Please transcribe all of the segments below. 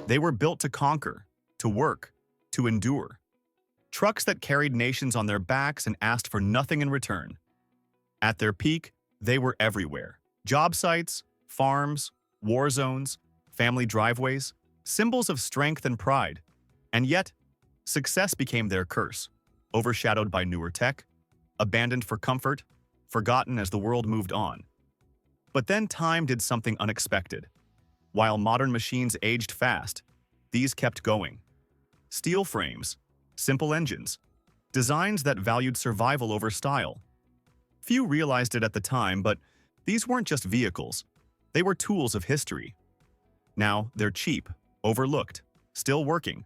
They were built to conquer, to work, to endure. Trucks that carried nations on their backs and asked for nothing in return. At their peak, they were everywhere. Job sites, farms, war zones, family driveways, symbols of strength and pride. And yet, success became their curse, overshadowed by newer tech, abandoned for comfort, forgotten as the world moved on. But then time did something unexpected. While modern machines aged fast, these kept going. Steel frames, simple engines, designs that valued survival over style. Few realized it at the time, but these weren't just vehicles. They were tools of history. Now, they're cheap, overlooked, still working.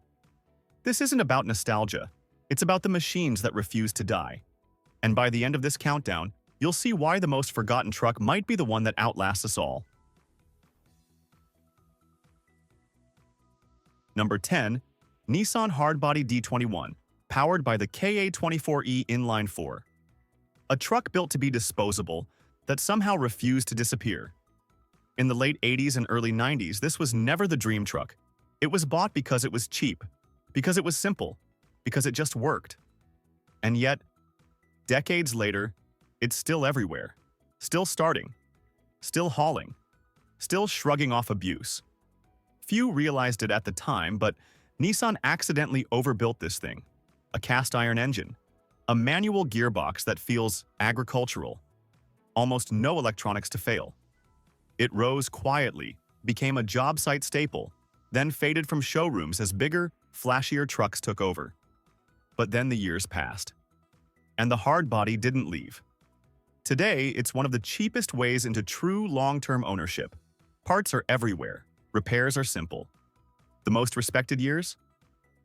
This isn't about nostalgia. It's about the machines that refuse to die. And by the end of this countdown, you'll see why the most forgotten truck might be the one that outlasts us all. Number 10. Nissan Hardbody D21, powered by the KA24E Inline 4. A truck built to be disposable that somehow refused to disappear. In the late 80s and early 90s, this was never the dream truck. It was bought because it was cheap, because it was simple, because it just worked. And yet, decades later, it's still everywhere, still starting, still hauling, still shrugging off abuse. Few realized it at the time, but Nissan accidentally overbuilt this thing. A cast iron engine, a manual gearbox that feels agricultural, almost no electronics to fail. It rose quietly, became a job site staple, then faded from showrooms as bigger, flashier trucks took over. But then the years passed, and the hardbody didn't leave. Today, it's one of the cheapest ways into true long-term ownership. Parts are everywhere, repairs are simple. The most respected years?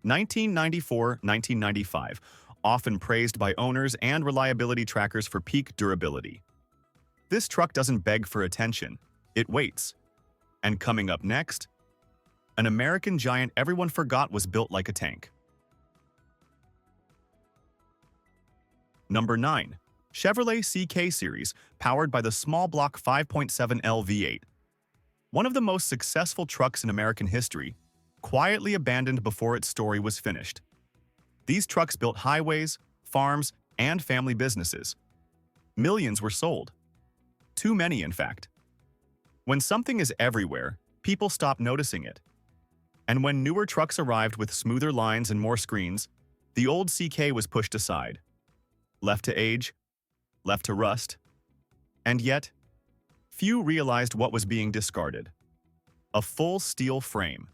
1994-1995, often praised by owners and reliability trackers for peak durability. This truck doesn't beg for attention, it waits. And coming up next, an American giant everyone forgot was built like a tank. Number 9. Chevrolet CK Series, powered by the small block 5.7L V8. One of the most successful trucks in American history, quietly abandoned before its story was finished. These trucks built highways, farms, and family businesses. Millions were sold. Too many, in fact. When something is everywhere, people stop noticing it. And when newer trucks arrived with smoother lines and more screens, the old CK was pushed aside. Left to age, left to rust. And yet, few realized what was being discarded. A full steel frame.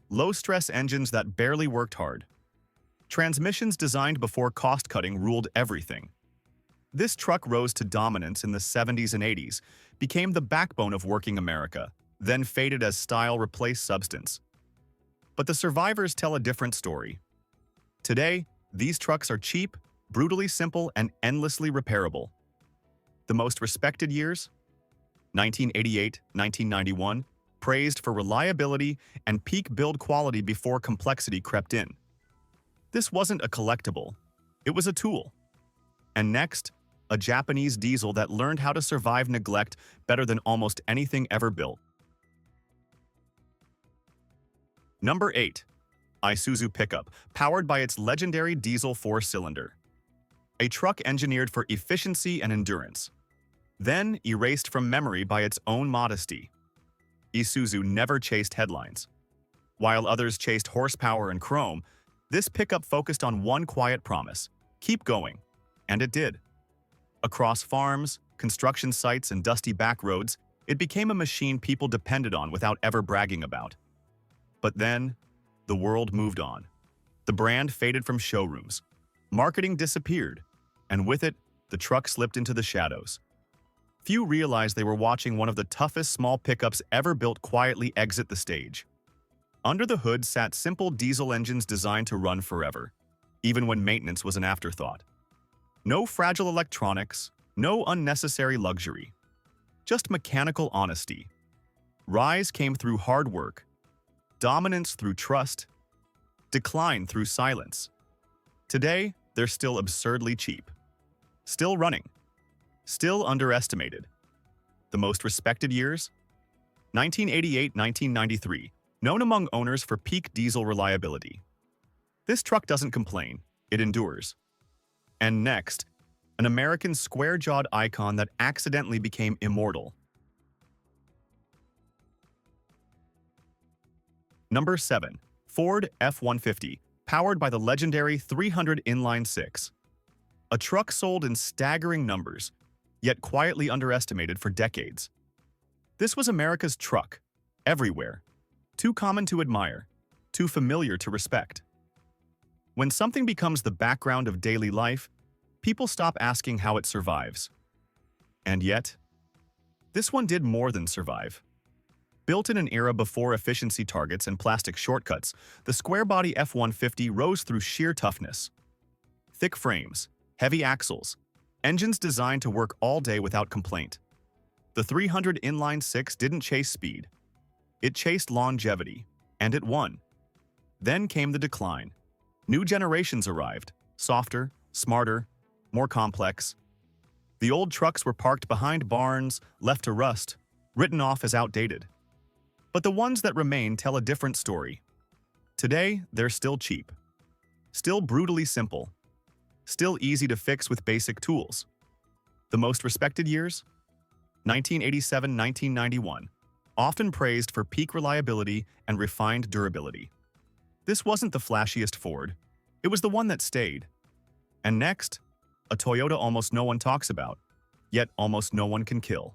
Low-stress engines that barely worked hard. Transmissions designed before cost-cutting ruled everything. This truck rose to dominance in the 70s and 80s, became the backbone of working America, then faded as style replaced substance. But the survivors tell a different story. Today, these trucks are cheap, brutally simple, and endlessly repairable. The most respected years? 1988-1991, praised for reliability and peak build quality before complexity crept in. This wasn't a collectible, it was a tool. And next, a Japanese diesel that learned how to survive neglect better than almost anything ever built. Number 8. Isuzu Pickup, powered by its legendary diesel 4-cylinder. A truck engineered for efficiency and endurance, then erased from memory by its own modesty. Isuzu never chased headlines. While others chased horsepower and chrome, this pickup focused on one quiet promise: keep going. And it did. Across farms, construction sites, and dusty back roads, it became a machine people depended on without ever bragging about. But then, the world moved on. The brand faded from showrooms. Marketing disappeared, and with it, the truck slipped into the shadows. Few realized they were watching one of the toughest small pickups ever built quietly exit the stage. Under the hood sat simple diesel engines designed to run forever, even when maintenance was an afterthought. No fragile electronics, no unnecessary luxury. Just mechanical honesty. Rise came through hard work, dominance through trust, decline through silence. Today, they're still absurdly cheap. Still running. Still underestimated. The most respected years? 1988-1993, known among owners for peak diesel reliability. This truck doesn't complain, it endures. And next, an American square-jawed icon that accidentally became immortal. Number 7. Ford F-150, powered by the legendary 300 inline-six. A truck sold in staggering numbers, yet quietly underestimated for decades. This was America's truck, everywhere. Too common to admire, too familiar to respect. When something becomes the background of daily life, people stop asking how it survives. And yet, this one did more than survive. Built in an era before efficiency targets and plastic shortcuts, the square-body F-150 rose through sheer toughness. Thick frames, heavy axles, engines designed to work all day without complaint. The 300 inline-six didn't chase speed. It chased longevity, and it won. Then came the decline. New generations arrived, softer, smarter, more complex. The old trucks were parked behind barns, left to rust, written off as outdated. But the ones that remain tell a different story. Today, they're still cheap, still brutally simple, still easy to fix with basic tools. The most respected years? 1987-1991, often praised for peak reliability and refined durability. This wasn't the flashiest Ford, it was the one that stayed. And next, a Toyota almost no one talks about, yet almost no one can kill.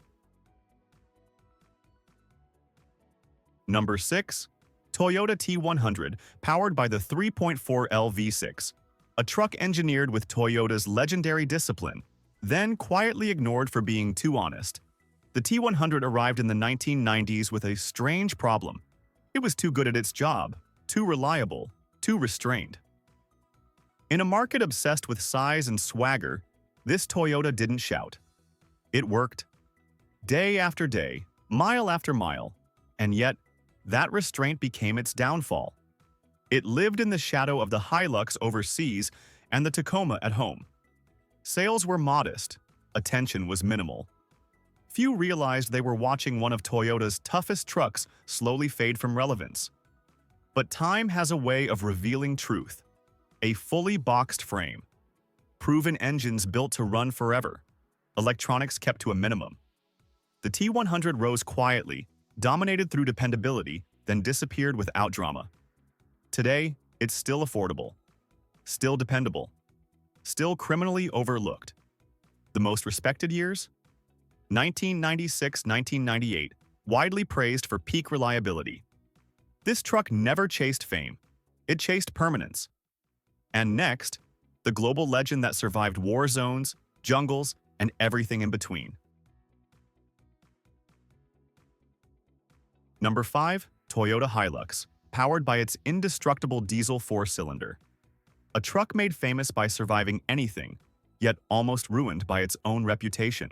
Number 6. Toyota T100, powered by the 3.4L V6, a truck engineered with Toyota's legendary discipline, then quietly ignored for being too honest. The T100 arrived in the 1990s with a strange problem. It was too good at its job, too reliable, too restrained. In a market obsessed with size and swagger, this Toyota didn't shout. It worked. Day after day, mile after mile, and yet, that restraint became its downfall. It lived in the shadow of the Hilux overseas and the Tacoma at home. Sales were modest, attention was minimal. Few realized they were watching one of Toyota's toughest trucks slowly fade from relevance. But time has a way of revealing truth. A fully boxed frame, proven engines built to run forever, electronics kept to a minimum. The T100 rose quietly, dominated through dependability, then disappeared without drama. Today, it's still affordable, still dependable, still criminally overlooked. The most respected years? 1996-1998, widely praised for peak reliability. This truck never chased fame, it chased permanence. And next, the global legend that survived war zones, jungles, and everything in between. Number 5. Toyota Hilux, powered by its indestructible diesel 4-cylinder. A truck made famous by surviving anything, yet almost ruined by its own reputation.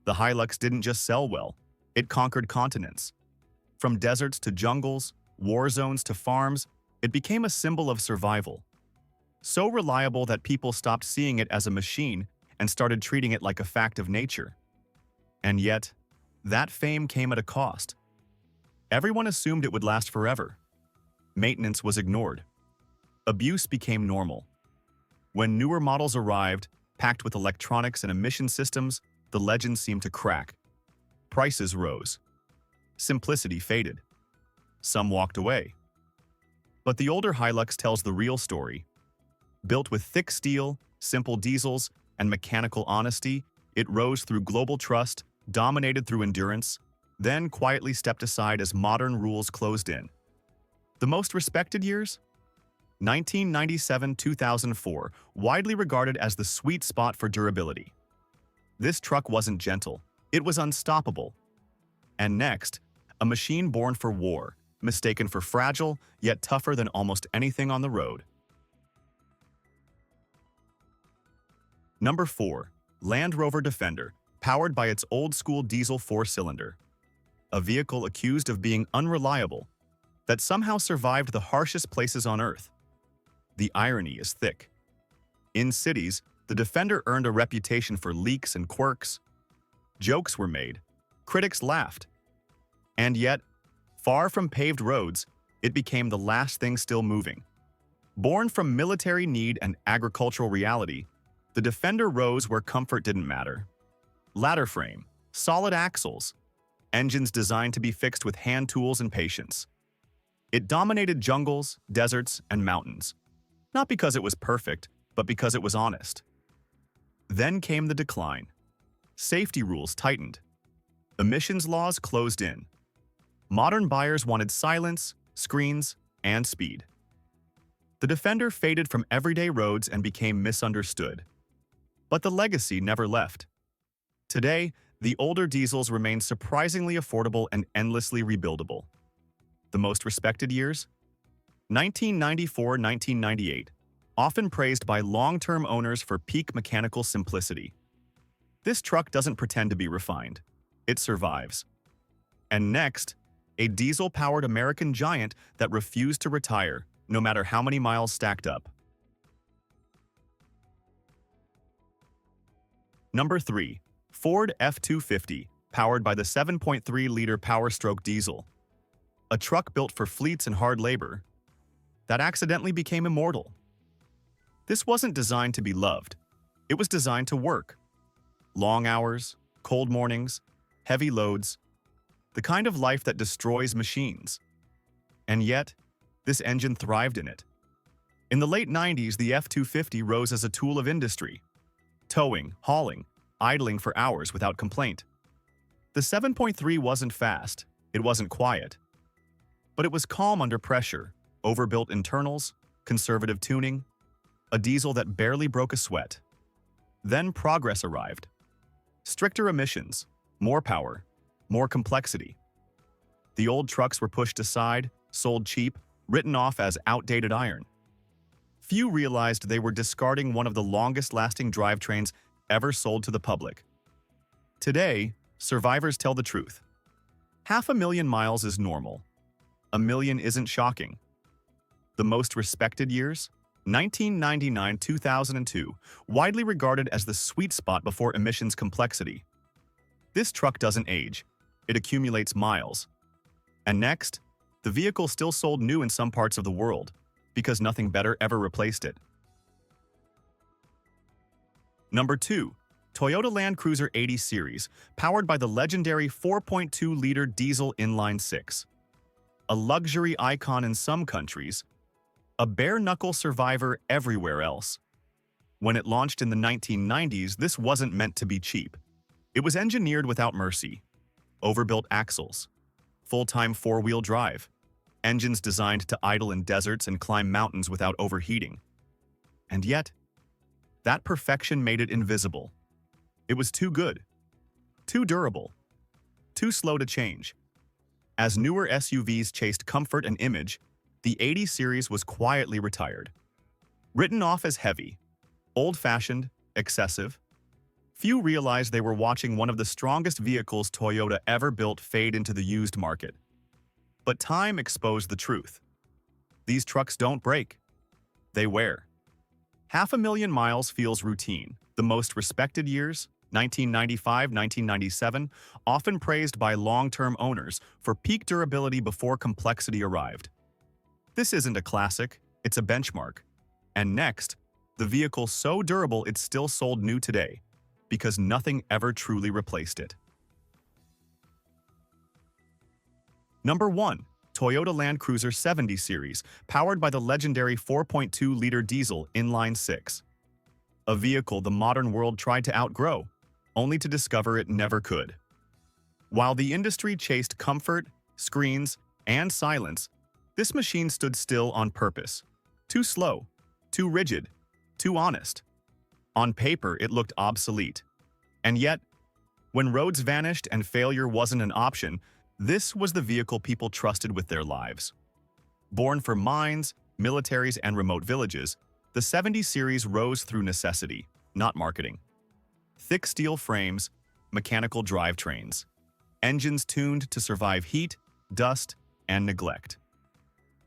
The Hilux didn't just sell well, it conquered continents. From deserts to jungles, war zones to farms, it became a symbol of survival. So reliable that people stopped seeing it as a machine and started treating it like a fact of nature. And yet, that fame came at a cost. Everyone assumed it would last forever. Maintenance was ignored. Abuse became normal. When newer models arrived, packed with electronics and emission systems, the legend seemed to crack. Prices rose. Simplicity faded. Some walked away. But the older Hilux tells the real story. Built with thick steel, simple diesels, and mechanical honesty, it rose through global trust, dominated through endurance, then quietly stepped aside as modern rules closed in. The most respected years? 1997-2004, widely regarded as the sweet spot for durability. This truck wasn't gentle, it was unstoppable. And next, a machine born for war, mistaken for fragile, yet tougher than almost anything on the road. Number 4. Land Rover Defender, powered by its old-school diesel 4-cylinder. A vehicle accused of being unreliable, that somehow survived the harshest places on Earth. The irony is thick. In cities, the Defender earned a reputation for leaks and quirks. Jokes were made, critics laughed. And yet, Far from paved roads, it became the last thing still moving. Born from military need and agricultural reality, the Defender rose where comfort didn't matter. Ladder frame, solid axles, engines designed to be fixed with hand tools and patience. It dominated jungles, deserts, and mountains, not because it was perfect, but because it was honest. Then came the decline. Safety rules tightened. Emissions laws closed in. Modern buyers wanted silence, screens, and speed. The Defender faded from everyday roads and became misunderstood. But the legacy never left. Today, the older diesels remain surprisingly affordable and endlessly rebuildable. The most respected years? 1994-1998, often praised by long-term owners for peak mechanical simplicity. This truck doesn't pretend to be refined. It survives. And next, a diesel-powered American giant that refused to retire, no matter how many miles stacked up. Number 3. Ford F-250, powered by the 7.3-liter Power-Stroke diesel. A truck built for fleets and hard labor that accidentally became immortal. This wasn't designed to be loved. It was designed to work. Long hours, cold mornings, heavy loads, the kind of life that destroys machines. And yet, this engine thrived in it. In the late 90s, the F-250 rose as a tool of industry, towing, hauling, idling for hours without complaint. The 7.3 wasn't fast, it wasn't quiet, but it was calm under pressure, overbuilt internals, conservative tuning, a diesel that barely broke a sweat. Then progress arrived. Stricter emissions, more power, more complexity. The old trucks were pushed aside, sold cheap, written off as outdated iron. Few realized they were discarding one of the longest-lasting drivetrains ever sold to the public. Today, survivors tell the truth. 500,000 miles is normal. 1 million isn't shocking. The most respected years? 1999-2002, widely regarded as the sweet spot before emissions complexity. This truck doesn't age. It accumulates miles. And next, the vehicle still sold new in some parts of the world, because nothing better ever replaced it. Number 2. Toyota Land Cruiser 80 Series, powered by the legendary 4.2-liter diesel inline-six. A luxury icon in some countries, a bare-knuckle survivor everywhere else. When it launched in the 1990s, this wasn't meant to be cheap. It was engineered without mercy. Overbuilt axles, full-time four-wheel drive, engines designed to idle in deserts and climb mountains without overheating. And yet, that perfection made it invisible. It was too good, too durable, too slow to change. As newer SUVs chased comfort and image, the 80 Series was quietly retired. Written off as heavy, old-fashioned, excessive, few realized they were watching one of the strongest vehicles Toyota ever built fade into the used market. But time exposed the truth. These trucks don't break. They wear. 500,000 miles feels routine. The most respected years, 1995-1997, often praised by long-term owners for peak durability before complexity arrived. This isn't a classic, it's a benchmark. And next, the vehicle so durable it's still sold new today, because nothing ever truly replaced it. Number 1. Toyota Land Cruiser 70 Series, powered by the legendary 4.2-liter diesel inline-six. A vehicle the modern world tried to outgrow, only to discover it never could. While the industry chased comfort, screens, and silence, this machine stood still on purpose. Too slow, too rigid, too honest. On paper, it looked obsolete. And yet, when roads vanished and failure wasn't an option, this was the vehicle people trusted with their lives. Born for mines, militaries, and remote villages, the 70 Series rose through necessity, not marketing. Thick steel frames, mechanical drivetrains, engines tuned to survive heat, dust, and neglect.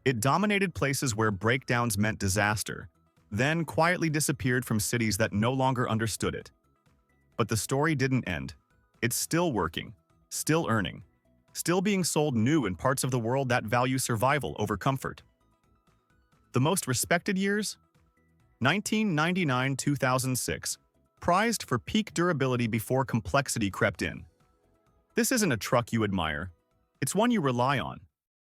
It dominated places where breakdowns meant disaster, then quietly disappeared from cities that no longer understood it. But the story didn't end. It's still working, still earning, still being sold new in parts of the world that value survival over comfort. The most respected years? 1999-2006, prized for peak durability before complexity crept in. This isn't a truck you admire, it's one you rely on.